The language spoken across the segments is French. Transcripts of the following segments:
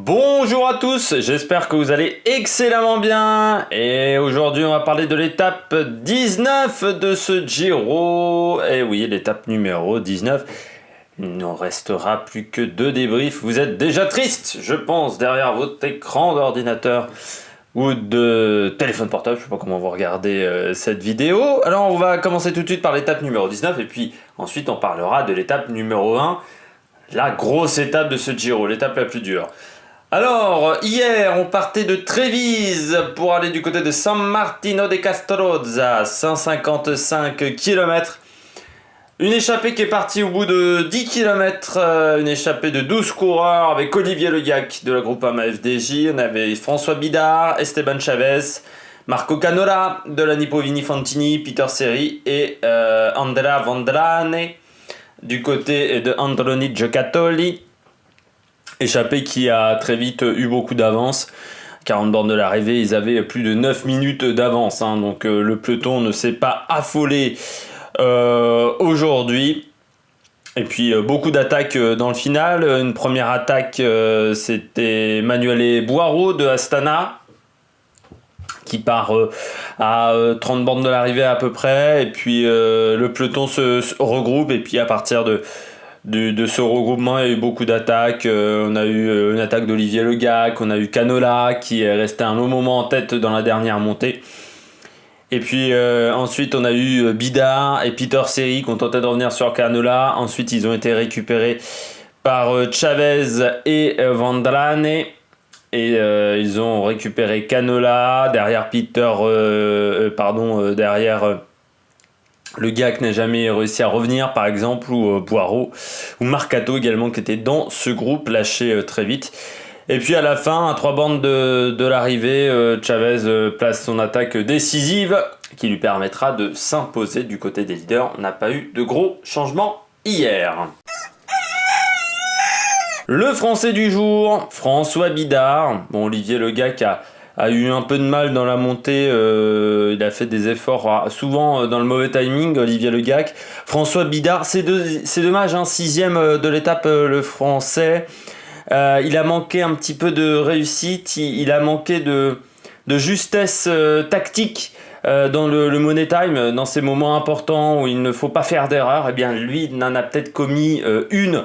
Bonjour à tous, j'espère que vous allez excellemment bien et aujourd'hui on va parler de l'étape 19 de ce Giro. Et oui, l'étape numéro 19. Il n'en restera plus que 2 débriefs. Vous êtes déjà triste, je pense, derrière votre écran d'ordinateur ou de téléphone portable. Je ne sais pas comment vous regardez cette vidéo. Alors on va commencer tout de suite par l'étape numéro 19 et puis ensuite on parlera de l'étape numéro 1. La grosse étape de ce Giro, l'étape la plus dure. Alors, hier, on partait de Trévise pour aller du côté de San Martino de Castrozza, 155 km. Une échappée qui est partie au bout de 10 km, une échappée de 12 coureurs avec Olivier Le Gac de la Groupama FDJ. On avait François Bidard, Esteban Chavez, Marco Canola de la Nippo Vini Fantini, Peter Seri et Andrea Vandrane du côté de Androni Giocattoli. Échappée qui a très vite eu beaucoup d'avance. 40 bornes de l'arrivée, ils avaient plus de 9 minutes d'avance. Donc le peloton ne s'est pas affolé aujourd'hui. Et puis beaucoup d'attaques dans le final. Une première attaque, c'était Manuele Boiro de Astana, qui part à 30 bornes de l'arrivée à peu près. Et puis le peloton se regroupe. Et puis à partir de ce regroupement, il y a eu beaucoup d'attaques. On a eu une attaque d'Olivier Le Gac, on a eu Canola qui est resté un long moment en tête dans la dernière montée. Et puis ensuite on a eu Bidard et Peter Seri qui ont tenté de revenir sur Canola. Ensuite ils ont été récupérés par Chavez et Vandrane. Et ils ont récupéré Canola, derrière derrière Le Gac n'a jamais réussi à revenir, par exemple, ou Boiro, ou Marcato également, qui était dans ce groupe, lâché très vite. Et puis à la fin, à 3 bornes de l'arrivée, Chavez place son attaque décisive, qui lui permettra de s'imposer du côté des leaders. On n'a pas eu de gros changements hier. Le Français du jour, François Bidard. Bon, Olivier Le Gac a eu un peu de mal dans la montée, il a fait des efforts souvent dans le mauvais timing, Olivier Le Gac. François Bidard, c'est dommage, 6e de l'étape le Français. Il a manqué un petit peu de réussite, il a manqué de justesse tactique dans le money time, dans ces moments importants où il ne faut pas faire d'erreur. Eh bien lui, il en a peut-être commis une.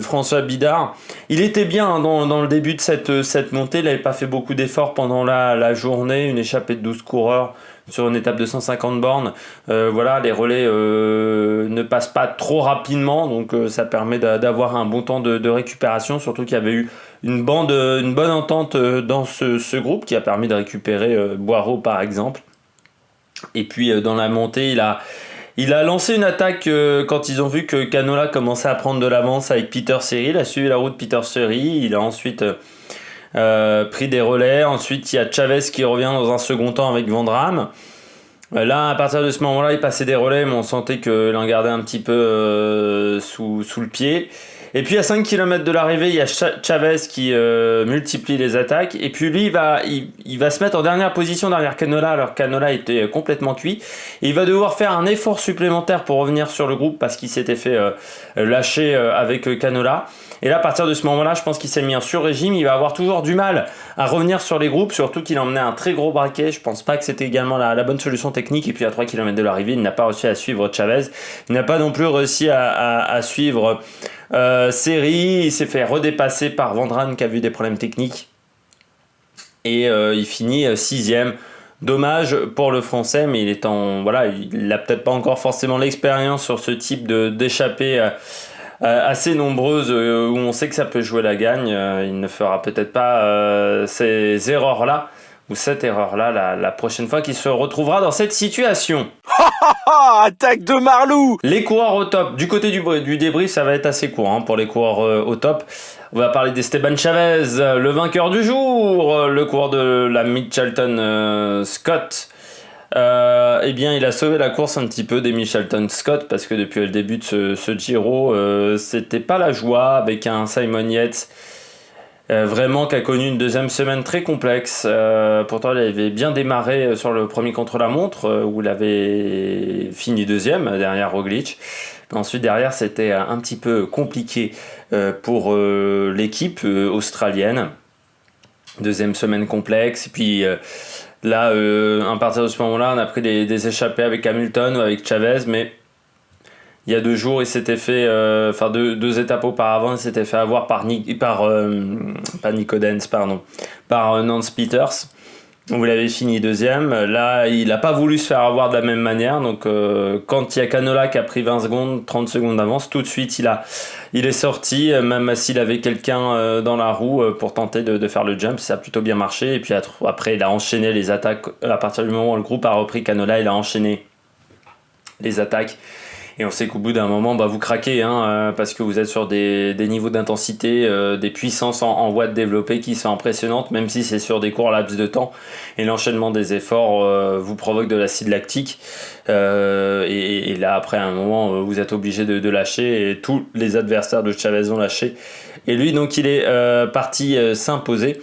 François Bidard, il était bien dans le début de cette montée. Il n'avait pas fait beaucoup d'efforts pendant la journée, une échappée de 12 coureurs sur une étape de 150 bornes. Les relais ne passent pas trop rapidement, donc ça permet d'avoir un bon temps de récupération, surtout qu'il y avait eu une bonne entente dans ce groupe qui a permis de récupérer Boiro par exemple. Et puis dans la montée, il a lancé une attaque quand ils ont vu que Canola commençait à prendre de l'avance avec Peter Seri. Il a suivi la route Peter Seri. Il a ensuite pris des relais. Ensuite, il y a Chavez qui revient dans un second temps avec Vandrame. Là, à partir de ce moment-là, il passait des relais, mais on sentait qu'il en gardait un petit peu sous le pied. Et puis à 5 km de l'arrivée, il y a Chavez qui multiplie les attaques. Et puis lui, il va se mettre en dernière position derrière Canola, alors que Canola était complètement cuit. Et il va devoir faire un effort supplémentaire pour revenir sur le groupe parce qu'il s'était fait lâcher avec Canola. Et là, à partir de ce moment-là, je pense qu'il s'est mis en sur-régime. Il va avoir toujours du mal à revenir sur les groupes, surtout qu'il emmenait un très gros braquet. Je pense pas que c'était également la bonne solution technique. Et puis à 3 km de l'arrivée, il n'a pas réussi à suivre Chavez. Il n'a pas non plus réussi à suivre Seri. Il s'est fait redépasser par Vandrane qui a vu des problèmes techniques. Et il finit 6e. Dommage pour le Français, mais il n'a peut-être pas encore forcément l'expérience sur ce type d'échappée assez nombreuses où on sait que ça peut jouer la gagne. Il ne fera peut-être pas ces erreurs-là ou cette erreur-là la prochaine fois qu'il se retrouvera dans cette situation. Attaque de Marlou! Les coureurs au top. Du côté du débrief, ça va être assez court pour les coureurs au top. On va parler d'Esteban Chavez, le vainqueur du jour, le coureur de la Mitchelton Scott. Il a sauvé la course un petit peu des Mitchelton Scott parce que depuis le début de ce Giro, c'était pas la joie avec un Simon Yates vraiment qui a connu une deuxième semaine très complexe. Pourtant, il avait bien démarré sur le premier contre-la-montre où il avait fini deuxième derrière Roglic. Mais ensuite derrière c'était un petit peu compliqué pour l'équipe australienne. Deuxième semaine complexe, et puis là à partir de ce moment-là on a pris des échappées avec Hamilton ou avec Chavez, mais il y a 2 jours il s'était fait, deux étapes auparavant il s'était fait avoir par Nico Denz, par Nance Peters. Vous l'avez fini deuxième. Là, il n'a pas voulu se faire avoir de la même manière. Donc, quand il y a Canola qui a pris 20 secondes, 30 secondes d'avance, tout de suite, il est sorti, même s'il avait quelqu'un dans la roue pour tenter de faire le jump. Ça a plutôt bien marché. Et puis après, il a enchaîné les attaques. À partir du moment où le groupe a repris Canola, il a enchaîné les attaques. Et on sait qu'au bout d'un moment, vous craquez, parce que vous êtes sur des niveaux d'intensité, des puissances en watts développées qui sont impressionnantes, même si c'est sur des courts laps de temps. Et l'enchaînement des efforts vous provoque de l'acide lactique. Et là, après un moment, vous êtes obligé de lâcher. Et tous les adversaires de Chavez ont lâché. Et lui, donc, il est parti s'imposer.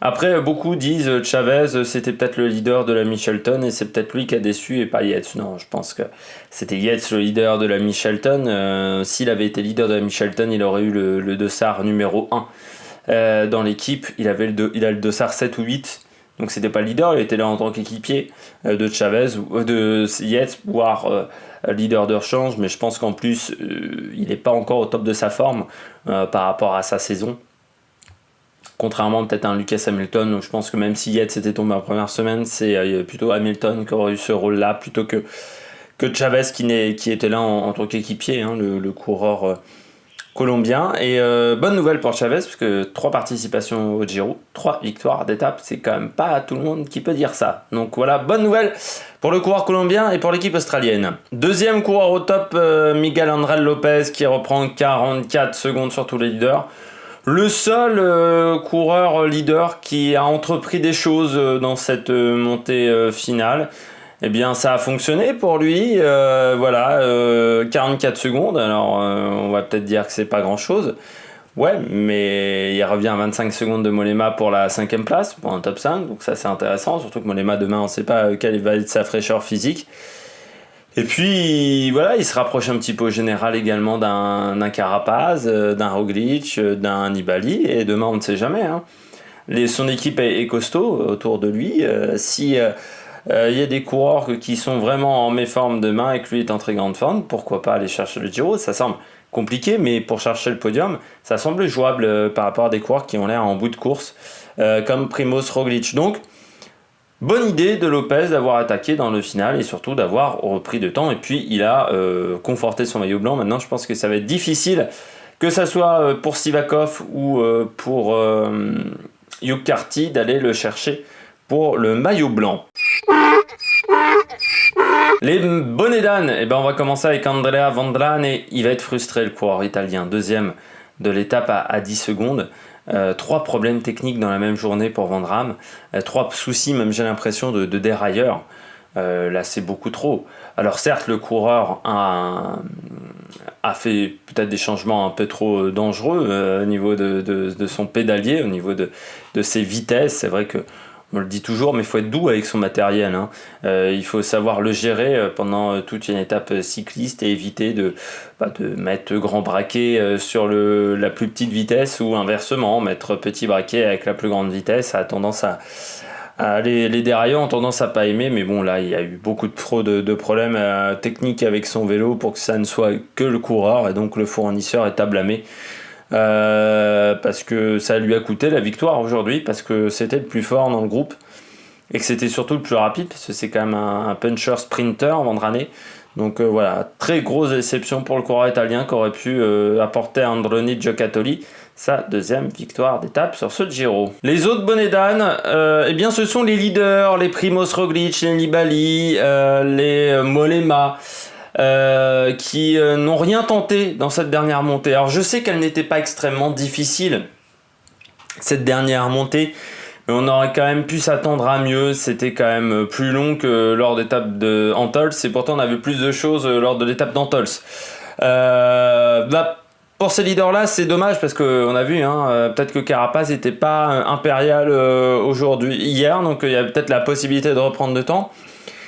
Après, beaucoup disent Chavez, c'était peut-être le leader de la Michelton et c'est peut-être lui qui a déçu et pas Yates. Non, je pense que c'était Yates le leader de la Michelton. S'il avait été leader de la Michelton, il aurait eu le dossard numéro 1 dans l'équipe. Il a le dossard 7 ou 8, donc c'était pas le leader, il était là en tant qu'équipier de Chavez ou de Yates, voire leader de rechange, mais je pense qu'en plus, il n'est pas encore au top de sa forme par rapport à sa saison. Contrairement peut-être à un Lucas Hamilton, où je pense que même si Yates était tombé en première semaine, c'est plutôt Hamilton qui aurait eu ce rôle-là, plutôt que Chavez qui était là en tant qu'équipier, le coureur colombien. Et bonne nouvelle pour Chavez, parce que 3 participations au Giro, 3 victoires d'étape, c'est quand même pas tout le monde qui peut dire ça. Donc voilà, bonne nouvelle pour le coureur colombien et pour l'équipe australienne. Deuxième coureur au top, Miguel Angel Lopez, qui reprend 44 secondes sur tous les leaders. Le seul coureur leader qui a entrepris des choses dans cette montée finale, eh bien ça a fonctionné pour lui. 44 secondes, alors on va peut-être dire que c'est pas grand chose. Ouais, mais il revient à 25 secondes de Mollema pour la 5e place, pour un top 5, donc ça c'est intéressant, surtout que Mollema demain on ne sait pas quelle va être sa fraîcheur physique. Et puis voilà, il se rapproche un petit peu au général également d'un Carapaz, d'un Roglic, d'un Nibali, et demain on ne sait jamais. Son équipe est costaud autour de lui. Si il y a des coureurs qui sont vraiment en méforme demain et que lui est en très grande forme, pourquoi pas aller chercher le Giro? Ça semble compliqué, mais pour chercher le podium, ça semble jouable par rapport à des coureurs qui ont l'air en bout de course, comme Primoz Roglic. Donc, bonne idée de Lopez d'avoir attaqué dans le final et surtout d'avoir repris de temps. Et puis il a conforté son maillot blanc. Maintenant je pense que ça va être difficile, que ça soit pour Sivakov ou pour Hugh Carty, d'aller le chercher pour le maillot blanc. Les bonnets d'âne, on va commencer avec Andrea Vandrane et il va être frustré, le coureur italien. Deuxième de l'étape à 10 secondes. 3 problèmes techniques dans la même journée pour Vandrame, 3 soucis, même j'ai l'impression, de dérailleur. Là c'est beaucoup trop. Alors certes le coureur a fait peut-être des changements un peu trop dangereux au niveau de son pédalier, au niveau de ses vitesses. C'est vrai que on le dit toujours, mais il faut être doux avec son matériel. Il faut savoir le gérer pendant toute une étape cycliste et éviter de mettre grand braquet sur la plus petite vitesse ou inversement, mettre petit braquet avec la plus grande vitesse. Ça a tendance les dérailleurs ont tendance à pas aimer, mais bon là il y a eu beaucoup de problèmes techniques avec son vélo pour que ça ne soit que le coureur et donc le fournisseur est à blâmer. Parce que ça lui a coûté la victoire aujourd'hui, parce que c'était le plus fort dans le groupe et que c'était surtout le plus rapide, parce que c'est quand même un puncher sprinter Vandrane. Donc voilà, très grosse déception pour le coureur italien qui aurait pu apporter à Androni Giocattoli sa 2e victoire d'étape sur ce Giro. Les autres bonnets d'âne, ce sont les leaders, les Primoz Roglic, les Nibali, les Mollema, qui n'ont rien tenté dans cette dernière montée. Alors je sais qu'elle n'était pas extrêmement difficile, cette dernière montée, mais on aurait quand même pu s'attendre à mieux. C'était quand même plus long que lors d'étape de Antols, et pourtant on avait plus de choses lors de l'étape d'Antols. Pour ces leaders-là, c'est dommage parce qu'on a vu, peut-être que Carapaz n'était pas impérial hier, donc il y a peut-être la possibilité de reprendre de temps.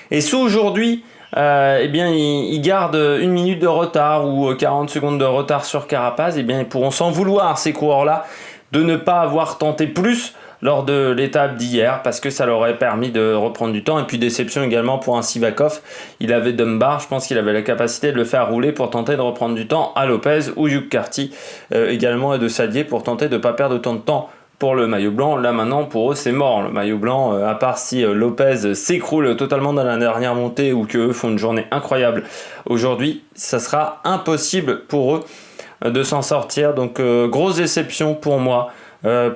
Et si aujourd'hui, eh bien, ils gardent 1 minute de retard ou 40 secondes de retard sur Carapaz, eh bien, ils pourront s'en vouloir, ces coureurs-là, de ne pas avoir tenté plus lors de l'étape d'hier, parce que ça leur aurait permis de reprendre du temps. Et puis déception également pour un Sivakov, il avait Dunbar, je pense qu'il avait la capacité de le faire rouler pour tenter de reprendre du temps à Lopez ou Hugh Carty également, et de s'allier pour tenter de ne pas perdre autant de temps pour le maillot blanc. Là maintenant pour eux c'est mort, le maillot blanc, à part si Lopez s'écroule totalement dans la dernière montée ou qu'eux font une journée incroyable aujourd'hui, ça sera impossible pour eux de s'en sortir. Donc grosse déception pour moi,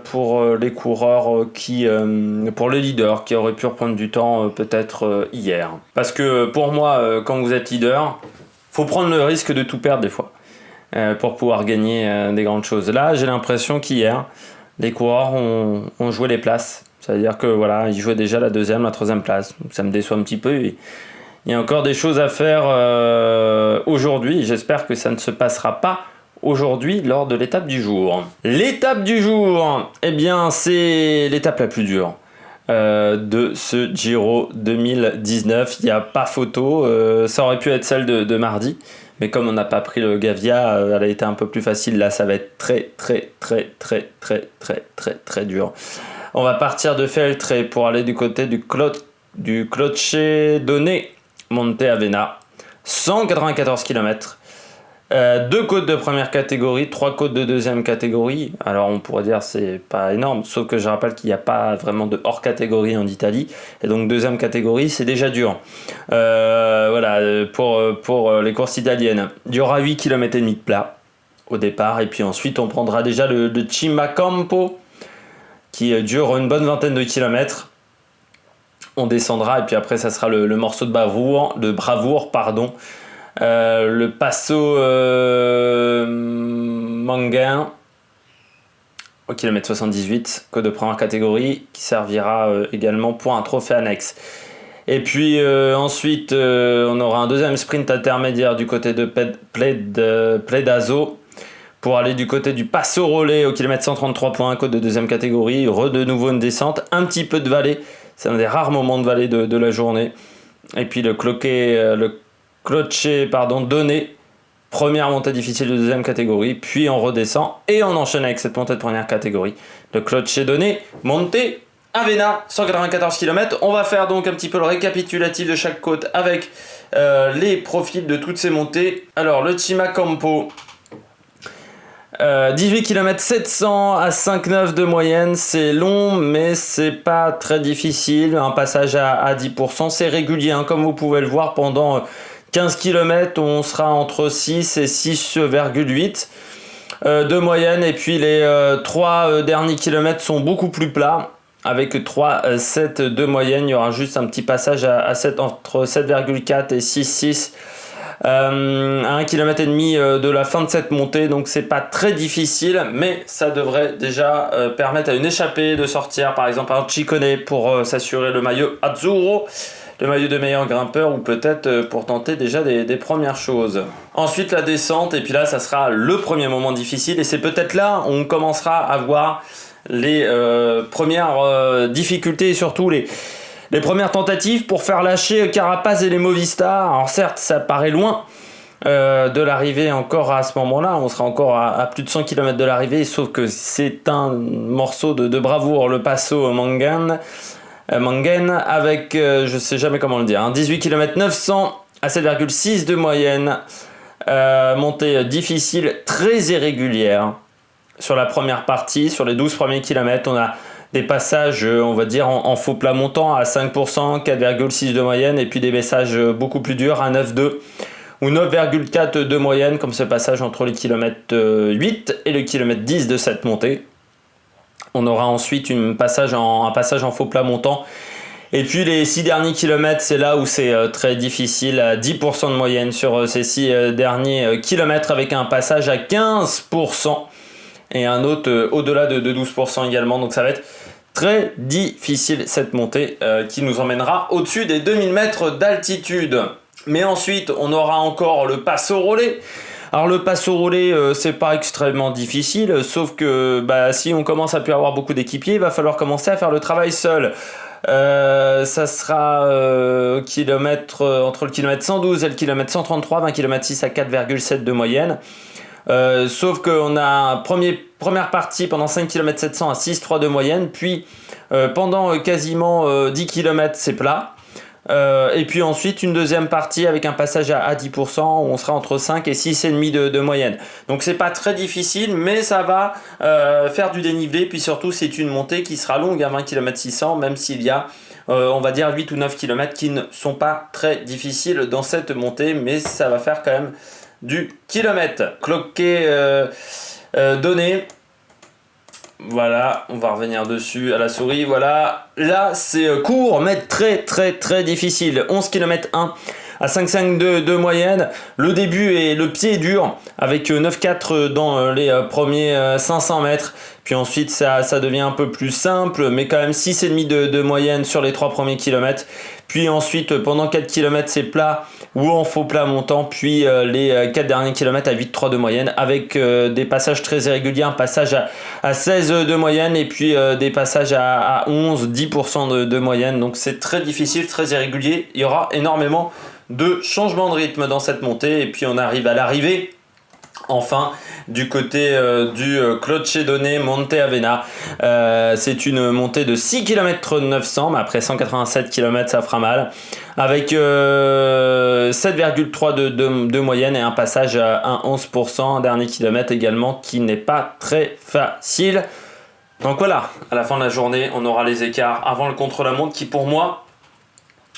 pour les coureurs pour les leaders qui auraient pu reprendre du temps peut-être hier. Parce que pour moi, quand vous êtes leader, faut prendre le risque de tout perdre des fois pour pouvoir gagner des grandes choses. Là j'ai l'impression qu'hier les coureurs ont joué les places. C'est-à-dire que voilà, ils jouaient déjà la deuxième, la troisième place. Donc ça me déçoit un petit peu. Il y a encore des choses à faire aujourd'hui. J'espère que ça ne se passera pas aujourd'hui lors de l'étape du jour. L'étape du jour, eh bien, c'est l'étape la plus dure de ce Giro 2019. Il n'y a pas photo. Ça aurait pu être celle de mardi. Mais comme on n'a pas pris le Gavia, elle a été un peu plus facile. Là, ça va être très dur. On va partir de Feltre pour aller du côté du Cloche Donné, Monte Avena. 194 km. 2 côtes de première catégorie, 3 côtes de deuxième catégorie. Alors on pourrait dire c'est pas énorme, sauf que je rappelle qu'il n'y a pas vraiment de hors catégorie en Italie, et donc deuxième catégorie c'est déjà dur. Voilà, pour les courses italiennes, il y aura 8 km et demi de plat au départ, et puis ensuite on prendra déjà le Cimacampo qui dure une bonne vingtaine de kilomètres. On descendra et puis après ça sera le morceau de bravoure, le Passo Manguin au kilomètre 78, côte de première catégorie, qui servira également pour un trophée annexe. Et puis ensuite on aura un deuxième sprint intermédiaire du côté de Predazzo pour aller du côté du Passo Rollet au kilomètre 133.1, côte de deuxième catégorie. De nouveau une descente, un petit peu de vallée, c'est un des rares moments de vallée de la journée. Et puis le Cloche Donné, première montée difficile de deuxième catégorie, puis on redescend et on enchaîne avec cette montée de première catégorie. Le Cloche Donné, Monte Avena, 194 km. On va faire donc un petit peu le récapitulatif de chaque côte avec les profils de toutes ces montées. Alors le Cimacampo, 18 km 700 à 5,9 de moyenne, c'est long mais c'est pas très difficile, un passage à 10%, c'est régulier hein, comme vous pouvez le voir. Pendant 15 km on sera entre 6 et 6,8 de moyenne, et puis les 3 derniers kilomètres sont beaucoup plus plats avec 3,7 de moyenne. Il y aura juste un petit passage à 7, entre 7,4 et 6,6 à 1,5 km de la fin de cette montée, donc c'est pas très difficile, mais ça devrait déjà permettre à une échappée de sortir, par exemple un Ciccone pour s'assurer le maillot Azzurro, le maillot de meilleur grimpeur, ou peut-être pour tenter déjà des premières choses. Ensuite la descente, et puis là ça sera le premier moment difficile, et c'est peut-être là où on commencera à voir les premières difficultés, et surtout les premières tentatives pour faire lâcher Carapaz et les Movistar. Alors certes, ça paraît loin de l'arrivée encore à ce moment-là, on sera encore à plus de 100 km de l'arrivée, sauf que c'est un morceau de bravoure, le Passo Manguin, avec, je sais jamais comment le dire, 18 km 900 à 7,6 de moyenne, montée difficile, très irrégulière. Sur la première partie, sur les 12 premiers kilomètres, on a des passages, on va dire, en faux plat montant à 5%, 4,6 de moyenne, et puis des messages beaucoup plus durs à 9,2 ou 9,4 de moyenne, comme ce passage entre le kilomètre 8 et le kilomètre 10 de cette montée. On aura ensuite un passage en faux plat montant. Et puis les 6 derniers kilomètres, c'est là où c'est très difficile, à 10% de moyenne sur ces 6 derniers kilomètres, avec un passage à 15%. Et un autre au-delà de 12% également, donc ça va être très difficile cette montée qui nous emmènera au-dessus des 2000 mètres d'altitude. Mais ensuite on aura encore le Passo Rollet. Alors le Passo Rollet, c'est pas extrêmement difficile, sauf que si on commence à plus avoir beaucoup d'équipiers, il va falloir commencer à faire le travail seul. Ça sera entre le kilomètre 112 et le kilomètre 133, 20 km 6 à 4,7 de moyenne. Sauf qu'on a première partie pendant 5 km 700 à 6,3 de moyenne, puis pendant quasiment 10 km c'est plat. Et puis ensuite une deuxième partie avec un passage à 10% où on sera entre 5 et 6,5 de moyenne. Donc c'est pas très difficile, mais ça va faire du dénivelé. Puis surtout c'est une montée qui sera longue à 20 km 600, même s'il y a on va dire 8 ou 9 km qui ne sont pas très difficiles dans cette montée, mais ça va faire quand même du kilomètre. Cloquet donné. Voilà, on va revenir dessus à la souris, voilà. Là, c'est court, mais très très très difficile. 11 km 1 à 5,5 de moyenne. Le début et le pied est dur, avec 9,4 dans les premiers 500 mètres. Puis ensuite, ça devient un peu plus simple, mais quand même 6,5 de moyenne sur les 3 premiers kilomètres. Puis ensuite, pendant 4 km, c'est plat ou en faux plat montant. Puis les 4 derniers kilomètres à 8,3 de moyenne, avec des passages très irréguliers, un passage à 16 de moyenne et puis des passages à 11, 10% de moyenne. Donc c'est très difficile, très irrégulier. Il y aura énormément de changements de rythme dans cette montée. Et puis on arrive à l'arrivée. Enfin, du côté du Clocedone Monte Avena, c'est une montée de 6 km 900, mais après 187 km ça fera mal, avec 7,3 de moyenne et un passage à 11%, un dernier kilomètre également qui n'est pas très facile. Donc voilà, à la fin de la journée, on aura les écarts avant le contre-la-montre qui pour moi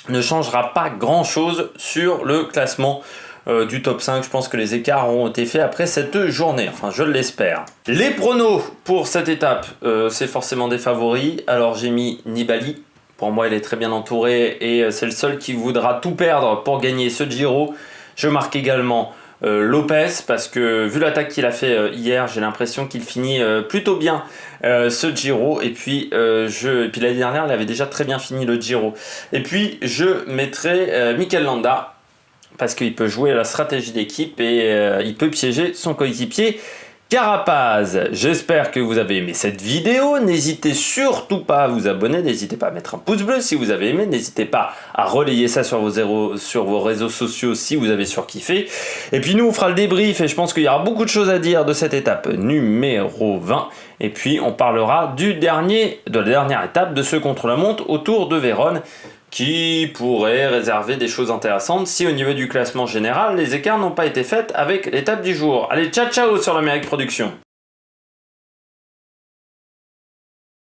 ne changera pas grand-chose sur le classement du top 5. Je pense que les écarts ont été faits après cette journée, enfin je l'espère. Les pronos pour cette étape, c'est forcément des favoris. Alors j'ai mis Nibali, pour moi il est très bien entouré et c'est le seul qui voudra tout perdre pour gagner ce Giro. Je marque également Lopez parce que vu l'attaque qu'il a fait hier, j'ai l'impression qu'il finit plutôt bien ce Giro. Et puis l'année dernière il avait déjà très bien fini le Giro. Et puis je mettrai Mikel Landa, parce qu'il peut jouer à la stratégie d'équipe et il peut piéger son coéquipier Carapaz. J'espère que vous avez aimé cette vidéo. N'hésitez surtout pas à vous abonner. N'hésitez pas à mettre un pouce bleu si vous avez aimé. N'hésitez pas à relayer ça sur vos réseaux sociaux si vous avez surkiffé. Et puis nous, on fera le débrief et je pense qu'il y aura beaucoup de choses à dire de cette étape numéro 20. Et puis on parlera de la dernière étape de ce contre-la-montre autour de Vérone, qui pourrait réserver des choses intéressantes si au niveau du classement général, les écarts n'ont pas été faits avec l'étape du jour. Allez, ciao ciao sur l'Amérique Production.